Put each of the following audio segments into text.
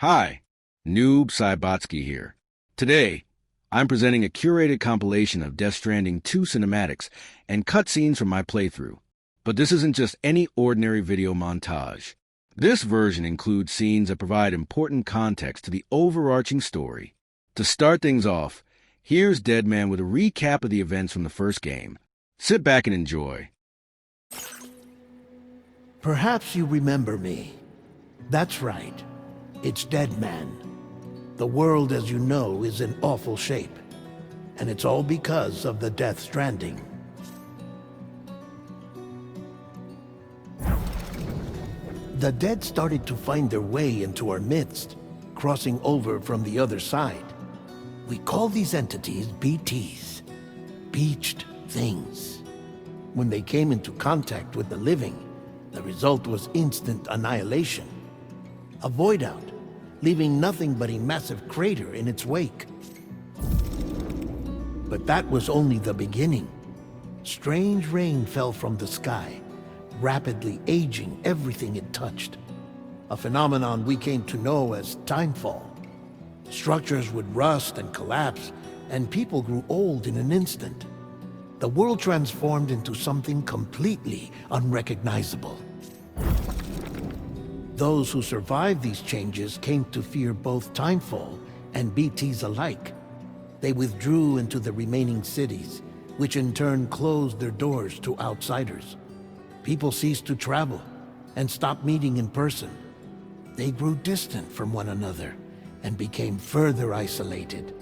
Hi, Noob Saibotski here. Today, I'm presenting a curated compilation of Death Stranding 2 cinematics and cutscenes from my playthrough. But this isn't just any ordinary video montage. This version includes scenes that provide important context to the overarching story. To start things off, here's Deadman with a recap of the events from the first game. Sit back and enjoy. Perhaps you remember me. That's right. It's Deadman. The world, as you know, is in awful shape. And it's all because of the Death Stranding. The dead started to find their way into our midst, crossing over from the other side. We call these entities BTs, Beached Things. When they came into contact with the living, the result was instant annihilation. A void out, leaving nothing but a massive crater in its wake. But that was only the beginning. Strange rain fell from the sky, rapidly aging everything it touched. A phenomenon we came to know as timefall. Structures would rust and collapse, and people grew old in an instant. The world transformed into something completely unrecognizable. Those who survived these changes came to fear both timefall and BTs alike. They withdrew into the remaining cities, which in turn closed their doors to outsiders. People ceased to travel and stopped meeting in person. They grew distant from one another and became further isolated.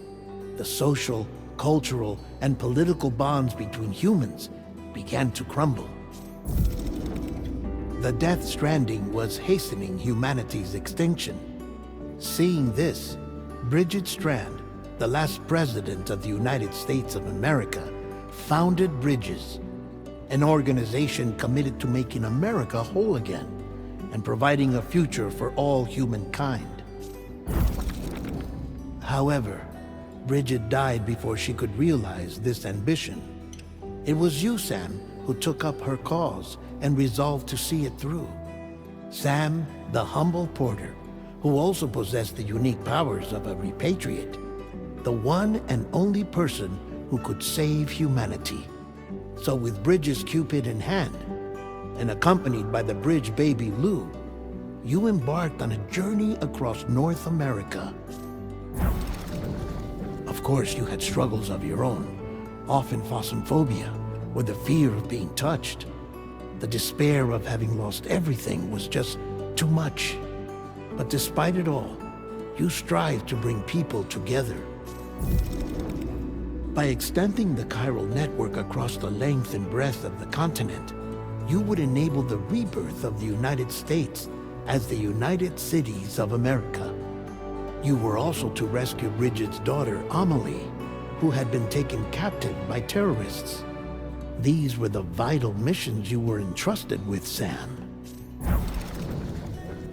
The social, cultural, and political bonds between humans began to crumble. The Death Stranding was hastening humanity's extinction. Seeing this, Bridget Strand, the last president of the United States of America, founded Bridges, an organization committed to making America whole again and providing a future for all humankind. However, Bridget died before she could realize this ambition. It was you, Sam, who took up her cause and resolved to see it through. Sam, the humble porter, who also possessed the unique powers of a repatriate, the one and only person who could save humanity. So with Bridges' Cupid in hand, and accompanied by the bridge baby Lou, you embarked on a journey across North America. Of course, you had struggles of your own, often phasmophobia, or the fear of being touched. The despair of having lost everything was just too much. But despite it all, you strived to bring people together. By extending the chiral network across the length and breadth of the continent, you would enable the rebirth of the United States as the United Cities of America. You were also to rescue Bridget's daughter, Amelie, who had been taken captive by terrorists. These were the vital missions you were entrusted with, Sam.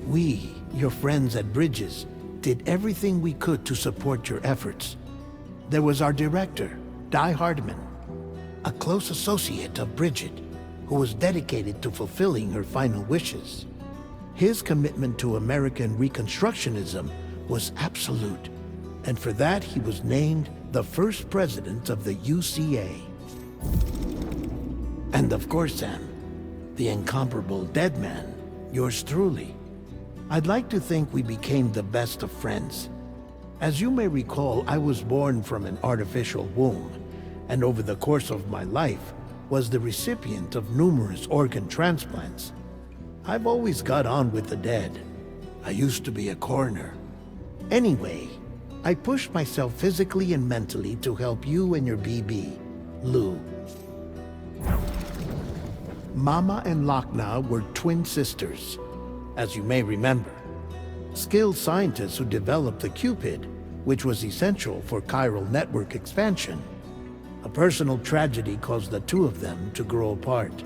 We, your friends at Bridges, did everything we could to support your efforts. There was our director, Di Hardman, a close associate of Bridget, who was dedicated to fulfilling her final wishes. His commitment to American Reconstructionism was absolute, and for that he was named the first president of the UCA. And of course, Sam, the incomparable Deadman, yours truly. I'd like to think we became the best of friends. As you may recall, I was born from an artificial womb, and over the course of my life was the recipient of numerous organ transplants. I've always got on with the dead. I used to be a coroner. Anyway, I pushed myself physically and mentally to help you and your BB, Lou. Mama and Lochna were twin sisters, as you may remember. Skilled scientists who developed the Cupid, which was essential for chiral network expansion. A personal tragedy caused the two of them to grow apart.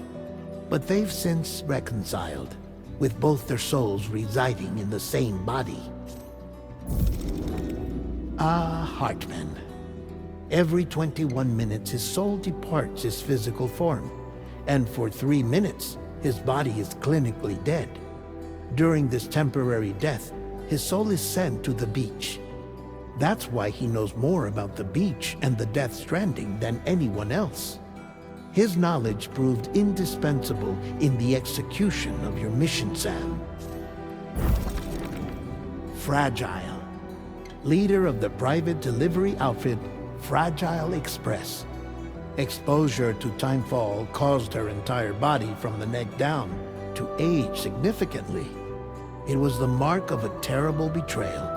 But they've since reconciled, with both their souls residing in the same body. Hartman. Every 21 minutes his soul departs his physical form, and for 3 minutes his body is clinically dead. During this temporary death, his soul is sent to the beach. That's why he knows more about the beach and the Death Stranding than anyone else. His knowledge proved indispensable in the execution of your mission, Sam. Fragile, leader of the private delivery outfit Fragile Express. Exposure to timefall caused her entire body from the neck down to age significantly. It was the mark of a terrible betrayal.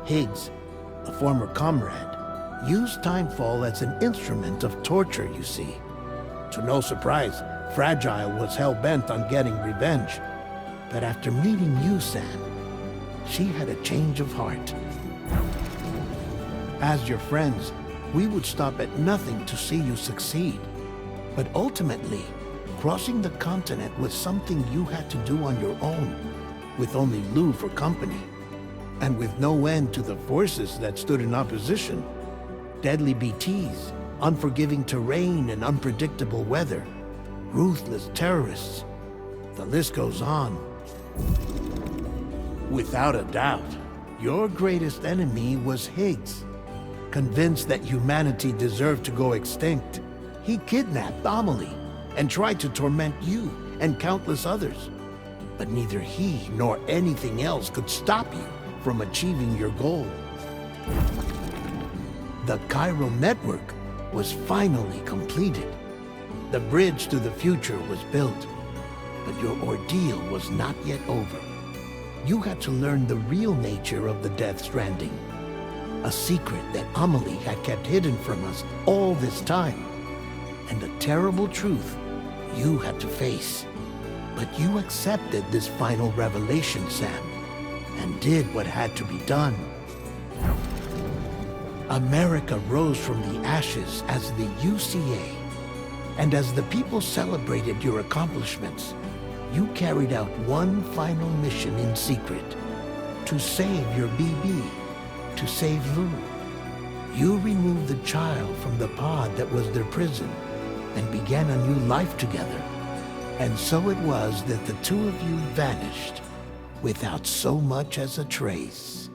Higgs, a former comrade, used timefall as an instrument of torture, you see. To no surprise, Fragile was hell-bent on getting revenge. But after meeting you, Sam, she had a change of heart. As your friends, we would stop at nothing to see you succeed. But ultimately, crossing the continent was something you had to do on your own, with only Lou for company, and with no end to the forces that stood in opposition. Deadly BTs, unforgiving terrain and unpredictable weather, ruthless terrorists. The list goes on. Without a doubt, your greatest enemy was Higgs. Convinced that humanity deserved to go extinct, he kidnapped Amelie and tried to torment you and countless others. But neither he nor anything else could stop you from achieving your goal. The chiral network was finally completed. The bridge to the future was built, but your ordeal was not yet over. You had to learn the real nature of the Death Stranding, a secret that Amelie had kept hidden from us all this time, and a terrible truth you had to face. But you accepted this final revelation, Sam, and did what had to be done. America rose from the ashes as the UCA, and as the people celebrated your accomplishments, you carried out one final mission in secret, to save your BB, to save Lou. You removed the child from the pod that was their prison and began a new life together. And so it was that the two of you vanished without so much as a trace.